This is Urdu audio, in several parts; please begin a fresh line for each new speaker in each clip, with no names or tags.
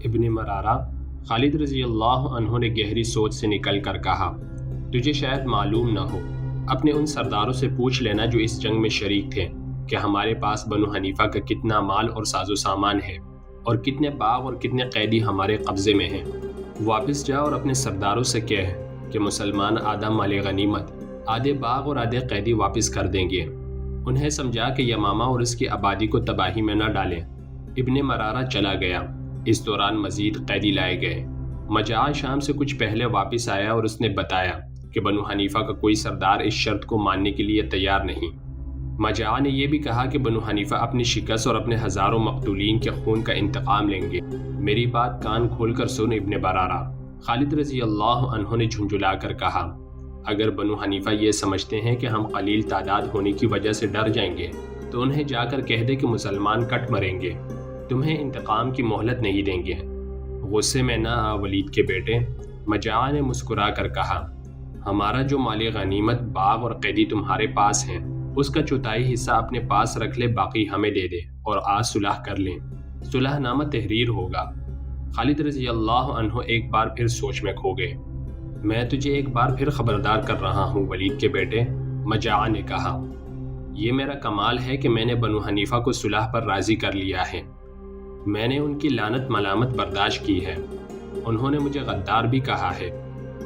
ابن مرارہ خالد رضی اللہ عنہ نے گہری سوچ سے نکل کر کہا، تجھے شاید معلوم نہ ہو، اپنے ان سرداروں سے پوچھ لینا جو اس جنگ میں شریک تھے کہ ہمارے پاس بنو حنیفہ کا کتنا مال اور ساز و سامان ہے اور کتنے باغ اور کتنے قیدی ہمارے قبضے میں ہیں۔ واپس جا اور اپنے سرداروں سے کہہ کہ مسلمان آدھا مال غنیمت، آدھے باغ اور آدھے قیدی واپس کر دیں گے۔ انہیں سمجھا کہ یمامہ اور اس کی آبادی کو تباہی میں نہ ڈالیں۔ ابن مرارہ چلا گیا۔ اس دوران مزید قیدی لائے گئے۔ مجاع شام سے کچھ پہلے واپس آیا اور اس نے بتایا کہ بنو حنیفہ کا کوئی سردار اس شرط کو ماننے کے لیے تیار نہیں۔ مجاع نے یہ بھی کہا کہ بنو حنیفہ اپنی شکست اور اپنے ہزاروں مقتولین کے خون کا انتقام لیں گے۔ میری بات کان کھول کر سن ابن برارہ، خالد رضی اللہ عنہ نے جھنجھلا کر کہا، اگر بنو حنیفہ یہ سمجھتے ہیں کہ ہم قلیل تعداد ہونے کی وجہ سے ڈر جائیں گے تو انہیں جا کر کہہ دے کہ مسلمان کٹ مریں گے، تمہیں انتقام کی مہلت نہیں دیں گے۔ غصے میں نہ آ ولید کے بیٹے، مجاع نے مسکرا کر کہا، ہمارا جو مال غنیمت، باغ اور قیدی تمہارے پاس ہیں اس کا چوتھائی حصہ اپنے پاس رکھ لے، باقی ہمیں دے دے اور آج صلح کر لیں، صلح نامہ تحریر ہوگا۔ خالد رضی اللہ عنہ ایک بار پھر سوچ میں کھو گئے۔ میں تجھے ایک بار پھر خبردار کر رہا ہوں ولید کے بیٹے، مجاع نے کہا، یہ میرا کمال ہے کہ میں نے بنو حنیفہ کو صلح پر راضی کر لیا ہے۔ میں نے ان کی لعنت ملامت برداشت کی ہے۔ انہوں نے مجھے غدار بھی کہا ہے۔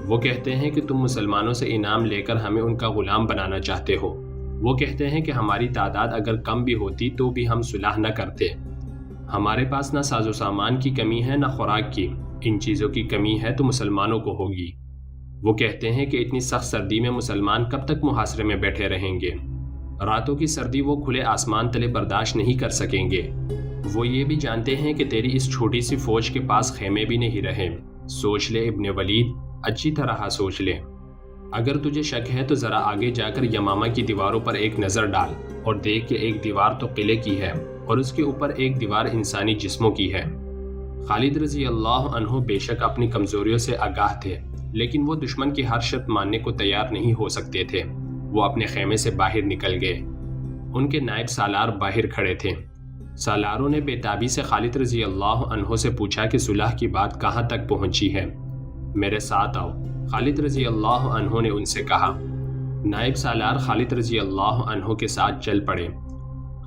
وہ کہتے ہیں کہ تم مسلمانوں سے انعام لے کر ہمیں ان کا غلام بنانا چاہتے ہو۔ وہ کہتے ہیں کہ ہماری تعداد اگر کم بھی ہوتی تو بھی ہم صلح نہ کرتے۔ ہمارے پاس نہ ساز و سامان کی کمی ہے نہ خوراک کی، ان چیزوں کی کمی ہے تو مسلمانوں کو ہوگی۔ وہ کہتے ہیں کہ اتنی سخت سردی میں مسلمان کب تک محاصرے میں بیٹھے رہیں گے؟ راتوں کی سردی وہ کھلے آسمان تلے برداشت نہیں کر سکیں گے۔ وہ یہ بھی جانتے ہیں کہ تیری اس چھوٹی سی فوج کے پاس خیمے بھی نہیں رہے۔ سوچ لے ابن ولید، اچھی طرح سوچ لے۔ اگر تجھے شک ہے تو ذرا آگے جا کر یمامہ کی دیواروں پر ایک نظر ڈال اور دیکھ کہ ایک دیوار تو قلعے کی ہے اور اس کے اوپر ایک دیوار انسانی جسموں کی ہے۔ خالد رضی اللہ عنہ بے شک اپنی کمزوریوں سے آگاہ تھے، لیکن وہ دشمن کی ہر شرط ماننے کو تیار نہیں ہو سکتے تھے۔ وہ اپنے خیمے سے باہر نکل گئے۔ ان کے نائب سالار باہر کھڑے تھے۔ سالاروں نے بے تابی سے خالد رضی اللہ عنہ سے پوچھا کہ صلح کی بات کہاں تک پہنچی ہے؟ میرے ساتھ آؤ، خالد رضی اللہ عنہ نے ان سے کہا۔ نائب سالار خالد رضی اللہ عنہ کے ساتھ چل پڑے۔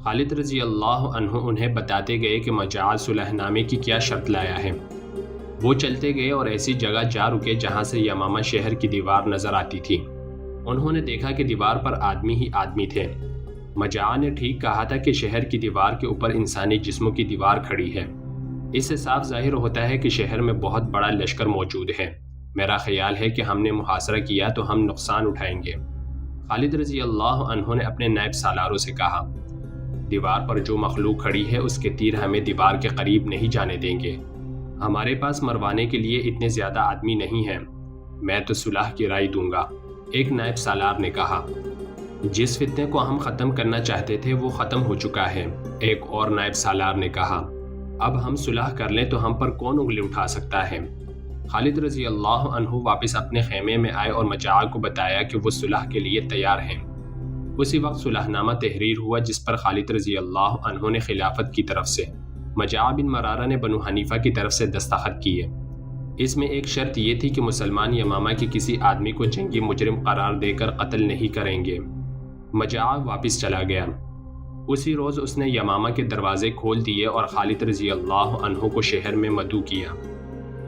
خالد رضی اللہ عنہ انہیں بتاتے گئے کہ مجاع صلح نامے کی کیا شرط لایا ہے۔ وہ چلتے گئے اور ایسی جگہ جا رکے جہاں سے یمامہ شہر کی دیوار نظر آتی تھی۔ انہوں نے دیکھا کہ دیوار پر آدمی ہی آدمی تھے۔ مجاع نے ٹھیک کہا تھا کہ شہر کی دیوار کے اوپر انسانی جسموں کی دیوار کھڑی ہے۔ اس سے صاف ظاہر ہوتا ہے کہ شہر میں بہت بڑا لشکر موجود ہے۔ میرا خیال ہے کہ ہم نے محاصرہ کیا تو ہم نقصان اٹھائیں گے۔ خالد رضی اللہ عنہ نے اپنے نائب سالاروں سے کہا، دیوار پر جو مخلوق کھڑی ہے اس کے تیر ہمیں دیوار کے قریب نہیں جانے دیں گے۔ ہمارے پاس مروانے کے لیے اتنے زیادہ آدمی نہیں ہیں۔ میں تو صلح کی رائے دوں گا، ایک نائب سالار نے کہا۔ جس فتنے کو ہم ختم کرنا چاہتے تھے وہ ختم ہو چکا ہے، ایک اور نائب سالار نے کہا۔ اب ہم صلح کر لیں تو ہم پر کون انگلی اٹھا سکتا ہے؟ خالد رضی اللہ عنہ واپس اپنے خیمے میں آئے اور مجاع کو بتایا کہ وہ صلح کے لیے تیار ہیں۔ اسی وقت صلح نامہ تحریر ہوا جس پر خالد رضی اللہ عنہ نے خلافت کی طرف سے، مجاع بن مرارہ نے بنو حنیفہ کی طرف سے دستخط کیے۔ اس میں ایک شرط یہ تھی کہ مسلمان یمامہ کے کسی آدمی کو جنگی مجرم قرار دے کر قتل نہیں کریں گے۔ مجاع واپس چلا گیا۔ اسی روز اس نے یمامہ کے دروازے کھول دیے اور خالد رضی اللہ عنہ کو شہر میں مدعو کیا۔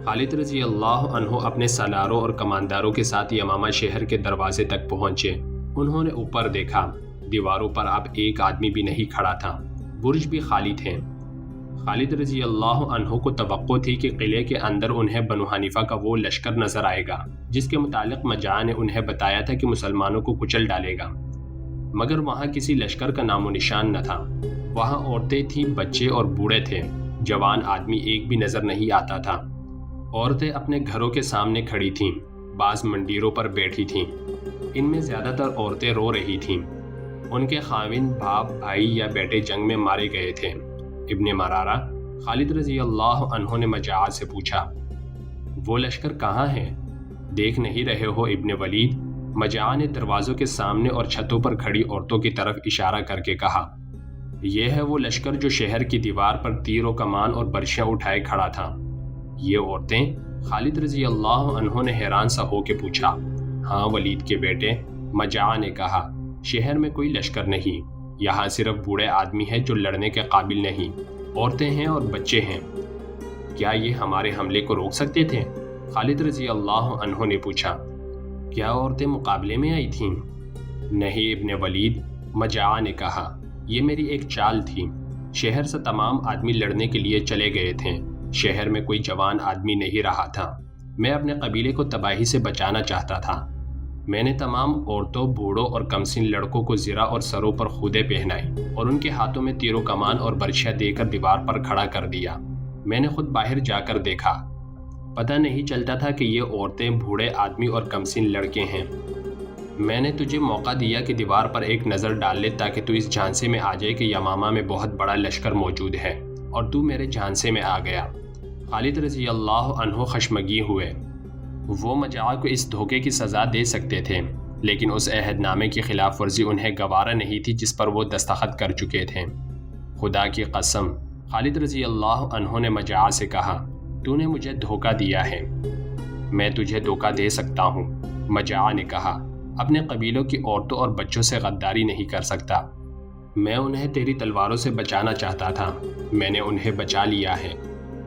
خالد رضی اللہ عنہ اپنے سالاروں اور کمانداروں کے ساتھ یمامہ شہر کے دروازے تک پہنچے۔ انہوں نے اوپر دیکھا، دیواروں پر اب ایک آدمی بھی نہیں کھڑا تھا، برج بھی خالی تھے۔ خالد رضی اللہ عنہ کو توقع تھی کہ قلعے کے اندر انہیں بنو حنیفہ کا وہ لشکر نظر آئے گا جس کے متعلق مجاع نے انہیں بتایا تھا کہ مسلمانوں کو کچل ڈالے گا، مگر وہاں کسی لشکر کا نام و نشان نہ تھا۔ وہاں عورتیں تھیں، بچے اور بوڑھے تھے، جوان آدمی ایک بھی نظر نہیں آتا تھا۔ عورتیں اپنے گھروں کے سامنے کھڑی تھیں، بعض منڈیروں پر بیٹھی تھیں۔ ان میں زیادہ تر عورتیں رو رہی تھیں۔ ان کے خاوند، باپ، بھائی یا بیٹے جنگ میں مارے گئے تھے۔ ابن مرارہ خالد رضی اللہ عنہ نے مجاع سے پوچھا، وہ لشکر کہاں ہے؟ دیکھ نہیں رہے ہو ابن ولید؟ مجاع نے دروازوں کے سامنے اور چھتوں پر کھڑی عورتوں کی طرف اشارہ کر کے کہا، یہ ہے وہ لشکر جو شہر کی دیوار پر تیر و کمان اور برشیاں اٹھائے کھڑا تھا۔ یہ عورتیں؟ خالد رضی اللہ عنہ نے حیران سا ہو کے پوچھا۔ ہاں ولید کے بیٹے، مجاع نے کہا، شہر میں کوئی لشکر نہیں، یہاں صرف بوڑھے آدمی ہیں جو لڑنے کے قابل نہیں، عورتیں ہیں اور بچے ہیں۔ کیا یہ ہمارے حملے کو روک سکتے تھے؟ خالد رضی اللہ عنہ نے پوچھا۔ کیا عورتیں مقابلے میں آئی تھیں؟ نہیں ابن ولید، مجاع نے کہا، یہ میری ایک چال تھی۔ شہر سے تمام آدمی لڑنے کے لیے چلے گئے تھے، شہر میں کوئی جوان آدمی نہیں رہا تھا۔ میں اپنے قبیلے کو تباہی سے بچانا چاہتا تھا۔ میں نے تمام عورتوں، بوڑھوں اور کمسن لڑکوں کو زرہ اور سروں پر خودے پہنائی اور ان کے ہاتھوں میں تیر و کمان اور برچھیاں دے کر دیوار پر کھڑا کر دیا۔ میں نے خود باہر جا کر دیکھا، پتہ نہیں چلتا تھا کہ یہ عورتیں، بوڑھے آدمی اور کمسن لڑکے ہیں۔ میں نے تجھے موقع دیا کہ دیوار پر ایک نظر ڈال لے تاکہ تو اس جھانسے میں آ جائے کہ یمامہ میں بہت بڑا لشکر موجود ہے، اور تو میرے جھانسے میں آ گیا۔ خالد رضی اللہ عنہ خشمگی ہوئے۔ وہ مجاع کو اس دھوکے کی سزا دے سکتے تھے، لیکن اس عہد نامے کی خلاف ورزی انہیں گوارا نہیں تھی جس پر وہ دستخط کر چکے تھے۔ خدا کی قسم، خالد رضی اللہ عنہ نے مجاع سے کہا، تو نے مجھے دھوکہ دیا ہے۔ میں تجھے دھوکہ دے سکتا ہوں، مجاع نے کہا، اپنے قبیلوں کی عورتوں اور بچوں سے غداری نہیں کر سکتا۔ میں انہیں تیری تلواروں سے بچانا چاہتا تھا، میں نے انہیں بچا لیا ہے۔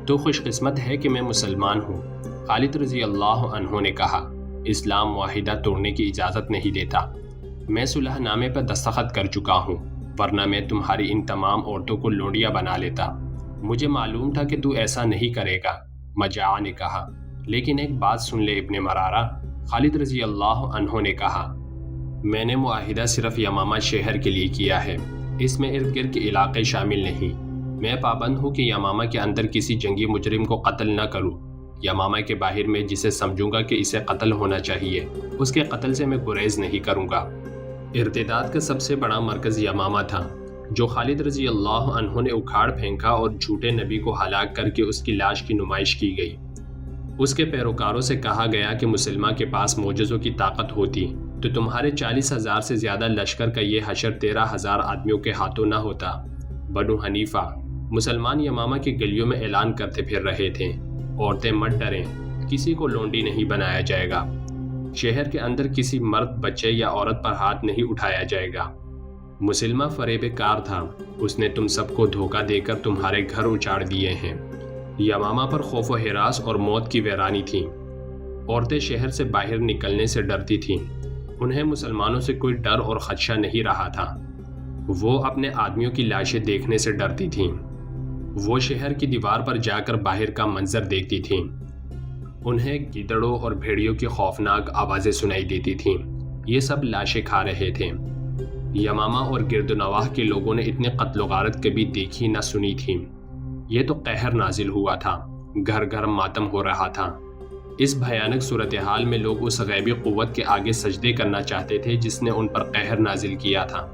تو خوش قسمت ہے کہ میں مسلمان ہوں۔ خالد رضی اللہ عنہ نے کہا، اسلام معاہدہ توڑنے کی اجازت نہیں دیتا۔ میں صلح نامے پر دستخط کر چکا ہوں، ورنہ میں تمہاری ان تمام عورتوں کو لونڈیاں بنا لیتا۔ مجھے معلوم تھا کہ تو ایسا نہیں کرے گا، مجاع نے کہا، لیکن ایک بات سن لے ابن مرارہ۔ خالد رضی اللہ عنہ نے کہا، میں نے معاہدہ صرف یمامہ شہر کے لیے کیا ہے، اس میں ارد گرد کے علاقے شامل نہیں۔ میں پابند ہوں کہ یمامہ کے اندر کسی جنگی مجرم کو قتل نہ کروں۔ یمامہ کے باہر میں جسے سمجھوں گا کہ اسے قتل ہونا چاہیے، اس کے قتل سے میں گریز نہیں کروں گا۔ ارتداد کا سب سے بڑا مرکز یمامہ تھا، جو خالد رضی اللہ عنہ نے اکھاڑ پھینکا اور جھوٹے نبی کو ہلاک کر کے اس کی لاش کی نمائش کی گئی۔ اس کے پیروکاروں سے کہا گیا کہ مسلمہ کے پاس معجزوں کی طاقت ہوتی تو تمہارے 40,000 سے زیادہ لشکر کا یہ حشر 13,000 آدمیوں کے ہاتھوں نہ ہوتا۔ بنو حنیفہ مسلمان یمامہ کی گلیوں میں اعلان کرتے پھر رہے تھے، عورتیں مت ڈریں، کسی کو لونڈی نہیں بنایا جائے گا، شہر کے اندر کسی مرد، بچے یا عورت پر ہاتھ نہیں اٹھایا جائے گا۔ مسلمہ فریب کار تھا، اس نے تم سب کو دھوکہ دے کر تمہارے گھر اجاڑ دیے ہیں۔ یمامہ پر خوف و ہراس اور موت کی ویرانی تھی۔ عورتیں شہر سے باہر نکلنے سے ڈرتی تھیں، انہیں مسلمانوں سے کوئی ڈر اور خدشہ نہیں رہا تھا۔ وہ اپنے آدمیوں کی لاشیں دیکھنے سے ڈرتی تھیں۔ وہ شہر کی دیوار پر جا کر باہر کا منظر دیکھتی تھیں۔ انہیں گیدڑوں اور بھیڑیوں کی خوفناک آوازیں سنائی دیتی تھیں، یہ سب لاشیں کھا رہے تھے۔ یمامہ اور گرد و نواح کے لوگوں نے اتنے قتل و غارت کبھی دیکھی نہ سنی تھی۔ یہ تو قہر نازل ہوا تھا، گھر گھر ماتم ہو رہا تھا۔ اس بھیانک صورتحال میں لوگ اس غیبی قوت کے آگے سجدے کرنا چاہتے تھے جس نے ان پر قہر نازل کیا تھا۔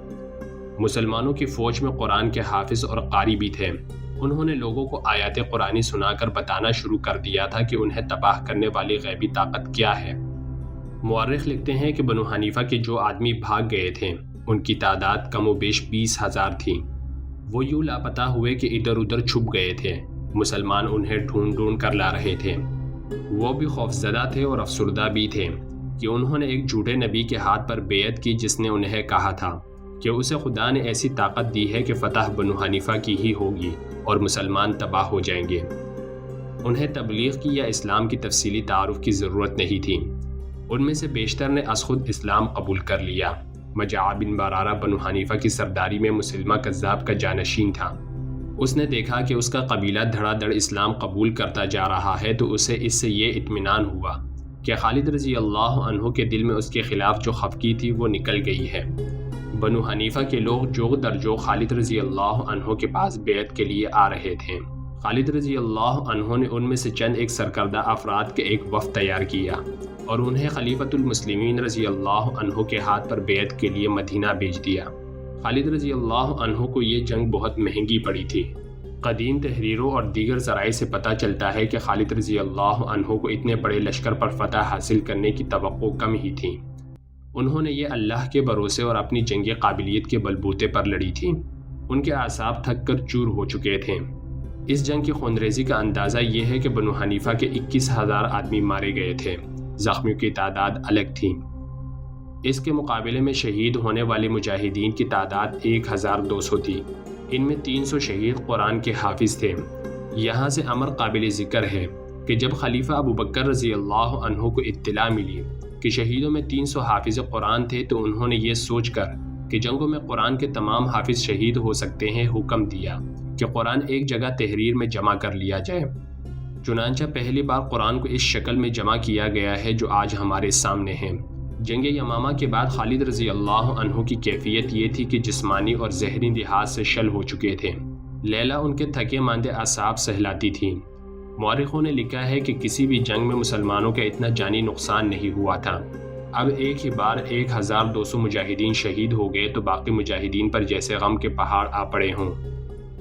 مسلمانوں کی فوج میں قرآن کے حافظ اور قاری بھی تھے، انہوں نے لوگوں کو آیات قرآنی سنا کر بتانا شروع کر دیا تھا کہ انہیں تباہ کرنے والی غیبی طاقت کیا ہے۔ مورخ لکھتے ہیں کہ بنو حنیفہ کے جو آدمی بھاگ گئے تھے ان کی تعداد کم و بیش 20,000 تھی۔ وہ یوں لاپتہ ہوئے کہ ادھر ادھر چھپ گئے تھے، مسلمان انہیں ڈھونڈ ڈھونڈ کر لا رہے تھے۔ وہ بھی خوفزدہ تھے اور افسردہ بھی تھے کہ انہوں نے ایک جھوٹے نبی کے ہاتھ پر بیعت کی جس نے انہیں کہا تھا کہ اسے خدا نے ایسی طاقت دی ہے کہ فتح بنو حنیفہ کی ہی ہوگی اور مسلمان تباہ ہو جائیں گے۔ انہیں تبلیغ کی یا اسلام کی تفصیلی تعارف کی ضرورت نہیں تھی، ان میں سے بیشتر نے از خود اسلام قبول کر لیا۔ مجاع بن برارہ بنو حنیفہ کی سرداری میں مسلمہ کذاب کا جانشین تھا۔ اس نے دیکھا کہ اس کا قبیلہ دھڑا دھڑ اسلام قبول کرتا جا رہا ہے تو اسے اس سے یہ اطمینان ہوا کہ خالد رضی اللہ عنہ کے دل میں اس کے خلاف جو خفگی تھی وہ نکل گئی ہے۔ بنو حنیفہ کے لوگ جوگ در جوگ خالد رضی اللہ عنہ کے پاس بیعت کے لیے آ رہے تھے۔ خالد رضی اللہ عنہ نے ان میں سے چند ایک سرکردہ افراد کے ایک وفد تیار کیا اور انہیں خلیفۃ المسلمین رضی اللہ عنہ کے ہاتھ پر بیعت کے لیے مدینہ بھیج دیا۔ خالد رضی اللہ عنہ کو یہ جنگ بہت مہنگی پڑی تھی۔ قدیم تحریروں اور دیگر ذرائع سے پتہ چلتا ہے کہ خالد رضی اللہ عنہ کو اتنے بڑے لشکر پر فتح حاصل کرنے کی توقع کم ہی تھی۔ انہوں نے یہ اللہ کے بھروسے اور اپنی جنگی قابلیت کے بلبوتے پر لڑی تھی۔ ان کے اعصاب تھک کر چور ہو چکے تھے۔ اس جنگ کی خونریزی کا اندازہ یہ ہے کہ بنو حنیفہ کے 21,000 آدمی مارے گئے تھے، زخمیوں کی تعداد الگ تھی۔ اس کے مقابلے میں شہید ہونے والے مجاہدین کی تعداد 1,200 تھی۔ ان میں 300 شہید قرآن کے حافظ تھے۔ یہاں سے امر قابل ذکر ہے کہ جب خلیفہ ابوبکر رضی اللہ عنہ کو اطلاع ملی کہ شہیدوں میں 300 حافظ قرآن تھے تو انہوں نے یہ سوچ کر کہ جنگوں میں قرآن کے تمام حافظ شہید ہو سکتے ہیں حکم دیا کہ قرآن ایک جگہ تحریر میں جمع کر لیا جائے۔ چنانچہ پہلی بار قرآن کو اس شکل میں جمع کیا گیا ہے جو آج ہمارے سامنے ہے۔ جنگ یمامہ کے بعد خالد رضی اللہ عنہ کی کیفیت یہ تھی کہ جسمانی اور ذہنی لحاظ سے شل ہو چکے تھے۔ لیلا ان کے تھکے ماندے اعصاب سہلاتی تھیں۔ مورخوں نے لکھا ہے کہ کسی بھی جنگ میں مسلمانوں کا اتنا جانی نقصان نہیں ہوا تھا۔ اب ایک ہی بار 1,200 مجاہدین شہید ہو گئے تو باقی مجاہدین پر جیسے غم کے پہاڑ آ پڑے ہوں۔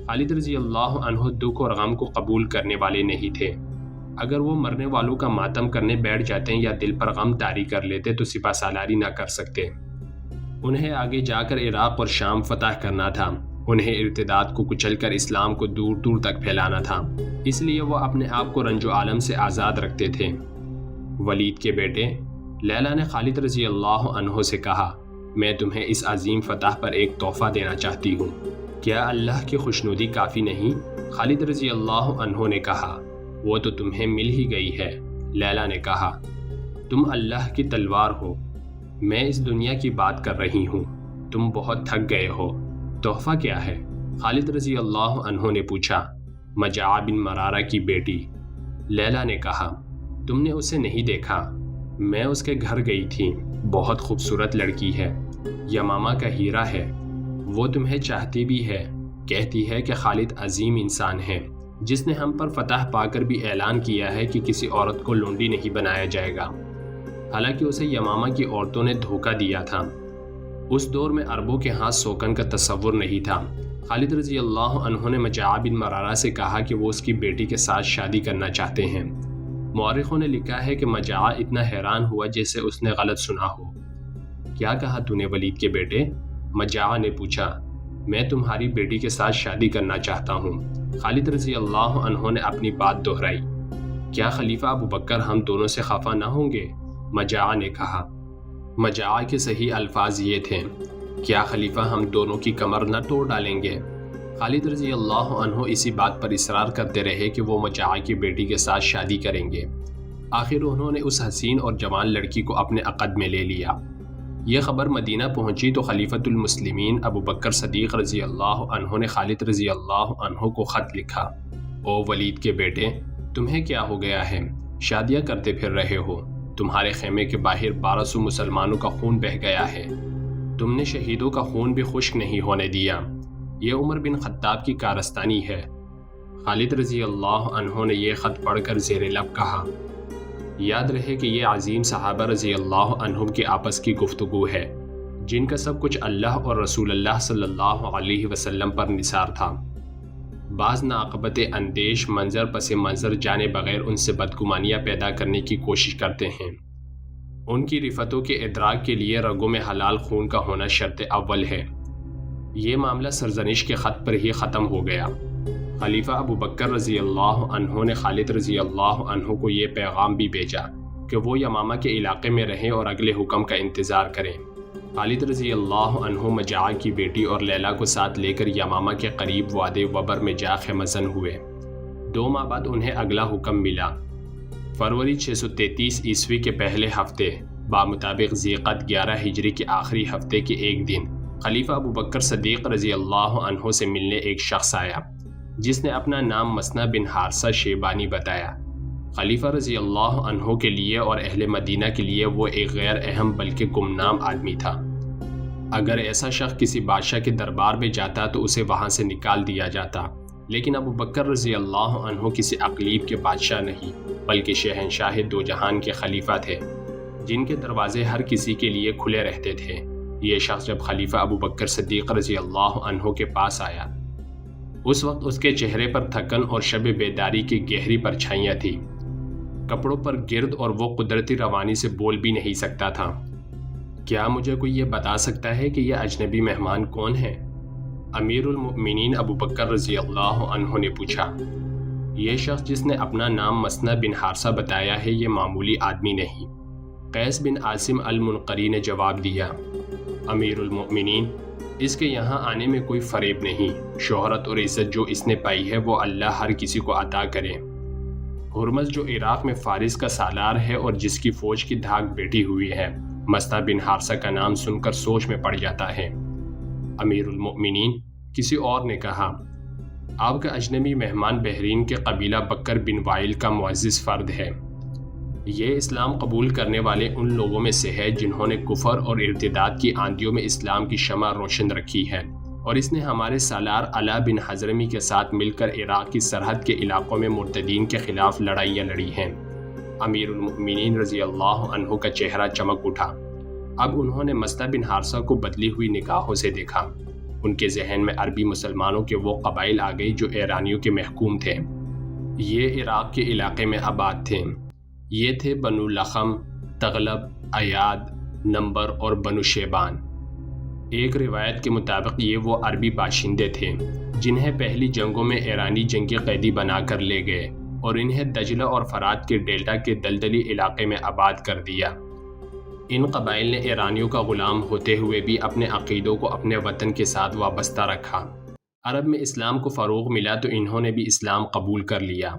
خالد رضی اللہ عنہ دکھ اور غم کو قبول کرنے والے نہیں تھے۔ اگر وہ مرنے والوں کا ماتم کرنے بیٹھ جاتے یا دل پر غم طاری کر لیتے تو سپہ سالاری نہ کر سکتے۔ انہیں آگے جا کر عراق اور شام فتح کرنا تھا۔ انہیں ارتداد کو کچل کر اسلام کو دور دور تک پھیلانا تھا، اس لیے وہ اپنے آپ کو رنج و عالم سے آزاد رکھتے تھے۔ ولید کے بیٹے لیلا نے خالد رضی اللہ عنہ سے کہا، میں تمہیں اس عظیم فتح پر ایک تحفہ دینا چاہتی ہوں، کیا اللہ کی خوشنودی کافی نہیں؟ خالد رضی اللہ عنہ نے کہا، وہ تو تمہیں مل ہی گئی ہے۔ لیلا نے کہا، تم اللہ کی تلوار ہو، میں اس دنیا کی بات کر رہی ہوں، تم بہت تھک گئے ہو، تحفہ کیا ہے؟ خالد رضی اللہ عنہ نے پوچھا، مجاع بن مرارہ کی بیٹی۔ لیلا نے کہا، تم نے اسے نہیں دیکھا، میں اس کے گھر گئی تھی، بہت خوبصورت لڑکی ہے، یمامہ کا ہیرا ہے، وہ تمہیں چاہتی بھی ہے، کہتی ہے کہ خالد عظیم انسان ہے جس نے ہم پر فتح پا کر بھی اعلان کیا ہے کہ کسی عورت کو لونڈی نہیں بنایا جائے گا، حالانکہ اسے یمامہ کی عورتوں نے دھوکہ دیا تھا۔ اس دور میں عربوں کے ہاں سوکن کا تصور نہیں تھا۔ خالد رضی اللہ عنہ نے مجاع بن مرارہ سے کہا کہ وہ اس کی بیٹی کے ساتھ شادی کرنا چاہتے ہیں۔ مورخوں نے لکھا ہے کہ مجاع اتنا حیران ہوا جیسے اس نے غلط سنا ہو۔ کیا کہا تو نے ولید کے بیٹے؟ مجاع نے پوچھا، میں تمہاری بیٹی کے ساتھ شادی کرنا چاہتا ہوں۔ خالد رضی اللہ عنہ نے اپنی بات دہرائی، کیا خلیفہ ابوبکر ہم دونوں سے خفا نہ ہوں گے؟ مجاع نے کہا۔ مجاع کے صحیح الفاظ یہ تھے، کیا خلیفہ ہم دونوں کی کمر نہ توڑ ڈالیں گے؟ خالد رضی اللہ عنہ اسی بات پر اصرار کرتے رہے کہ وہ مجاع کی بیٹی کے ساتھ شادی کریں گے۔ آخر انہوں نے اس حسین اور جوان لڑکی کو اپنے عقد میں لے لیا۔ یہ خبر مدینہ پہنچی تو خلیفۃ المسلمین ابوبکر صدیق رضی اللہ عنہ نے خالد رضی اللہ عنہ کو خط لکھا، او ولید کے بیٹے، تمہیں کیا ہو گیا ہے؟ شادیاں کرتے پھر رہے ہو، تمہارے خیمے کے باہر 1200 مسلمانوں کا خون بہہ گیا ہے، تم نے شہیدوں کا خون بھی خشک نہیں ہونے دیا، یہ عمر بن خطاب کی کارستانی ہے۔ خالد رضی اللہ عنہ نے یہ خط پڑھ کر زیر لب کہا، یاد رہے کہ یہ عظیم صحابہ رضی اللہ عنہم کے آپس کی گفتگو ہے، جن کا سب کچھ اللہ اور رسول اللہ صلی اللہ علیہ وسلم پر نثار تھا۔ بعض ناقبت اندیش منظر پس منظر جانے بغیر ان سے بدگمانیاں پیدا کرنے کی کوشش کرتے ہیں۔ ان کی رفتوں کے ادراک کے لیے رگوں میں حلال خون کا ہونا شرط اول ہے۔ یہ معاملہ سرزنش کے خط پر ہی ختم ہو گیا۔ خلیفہ ابوبکر رضی اللہ عنہ نے خالد رضی اللہ عنہ کو یہ پیغام بھی بھیجا کہ وہ یمامہ کے علاقے میں رہیں اور اگلے حکم کا انتظار کریں۔ خالد رضی اللہ عنہ مجاع کی بیٹی اور لیلا کو ساتھ لے کر یمامہ کے قریب وادی وبر میں جا خیمزن ہوئے۔ 2 ماہ بعد انہیں اگلا حکم ملا۔ فروری 633 عیسوی کے پہلے ہفتے بمطابق ذیقعد 11 ہجری کے آخری ہفتے کے ایک دن خلیفہ ابوبکر صدیق رضی اللہ عنہ سے ملنے ایک شخص آیا جس نے اپنا نام مسنہ بن حارثہ شیبانی بتایا۔ خلیفہ رضی اللہ عنہ کے لیے اور اہل مدینہ کے لیے وہ ایک غیر اہم بلکہ گمنام آدمی تھا۔ اگر ایسا شخص کسی بادشاہ کے دربار میں جاتا تو اسے وہاں سے نکال دیا جاتا، لیکن ابوبکر رضی اللہ عنہ کسی اقلیت کے بادشاہ نہیں بلکہ شہنشاہ دو جہان کے خلیفہ تھے، جن کے دروازے ہر کسی کے لیے کھلے رہتے تھے۔ یہ شخص جب خلیفہ ابوبکر صدیق رضی اللہ عنہ کے پاس آیا، اس وقت اس کے چہرے پر تھکن اور شب بیداری کی گہری پرچھائیاں تھیں، کپڑوں پر گرد، اور وہ قدرتی روانی سے بول بھی نہیں سکتا تھا۔ کیا مجھے کوئی یہ بتا سکتا ہے کہ یہ اجنبی مہمان کون ہے؟ امیر المؤمنین ابو بکر رضی اللہ عنہ نے پوچھا، یہ شخص جس نے اپنا نام مسنہ بن حارثہ بتایا ہے یہ معمولی آدمی نہیں؟ قیس بن عاصم المنقری نے جواب دیا، امیر المؤمنین، اس کے یہاں آنے میں کوئی فریب نہیں، شہرت اور عزت جو اس نے پائی ہے وہ اللہ ہر کسی کو عطا کرے۔ ہرمز جو عراق میں فارس کا سالار ہے اور جس کی فوج کی دھاک بیٹھی ہوئی ہے، مسنہ بن حارثہ کا نام سن کر سوچ میں پڑ جاتا ہے۔ امیر المؤمنین، کسی اور نے کہا، آپ کا اجنبی مہمان بحرین کے قبیلہ بکر بن وائل کا معزز فرد ہے۔ یہ اسلام قبول کرنے والے ان لوگوں میں سے ہے جنہوں نے کفر اور ارتداد کی آندھیوں میں اسلام کی شمع روشن رکھی ہے، اور اس نے ہمارے سالار علا بن حضرمی کے ساتھ مل کر عراق کی سرحد کے علاقوں میں مرتدین کے خلاف لڑائیاں لڑی ہیں۔ امیر المؤمنین رضی اللہ عنہ کا چہرہ چمک اٹھا۔ اب انہوں نے مسنہ بن حارثہ کو بدلی ہوئی نگاہوں سے دیکھا۔ ان کے ذہن میں عربی مسلمانوں کے وہ قبائل آ گئی جو ایرانیوں کے محکوم تھے۔ یہ عراق کے علاقے میں آباد تھے۔ یہ تھے بنو لخم، تغلب، ایاد، نمبر اور بنو شیبان۔ ایک روایت کے مطابق یہ وہ عربی باشندے تھے جنہیں پہلی جنگوں میں ایرانی جنگی قیدی بنا کر لے گئے اور انہیں دجلہ اور فرات کے ڈیلٹا کے دلدلی علاقے میں آباد کر دیا۔ ان قبائل نے ایرانیوں کا غلام ہوتے ہوئے بھی اپنے عقیدوں کو اپنے وطن کے ساتھ وابستہ رکھا۔ عرب میں اسلام کو فروغ ملا تو انہوں نے بھی اسلام قبول کر لیا۔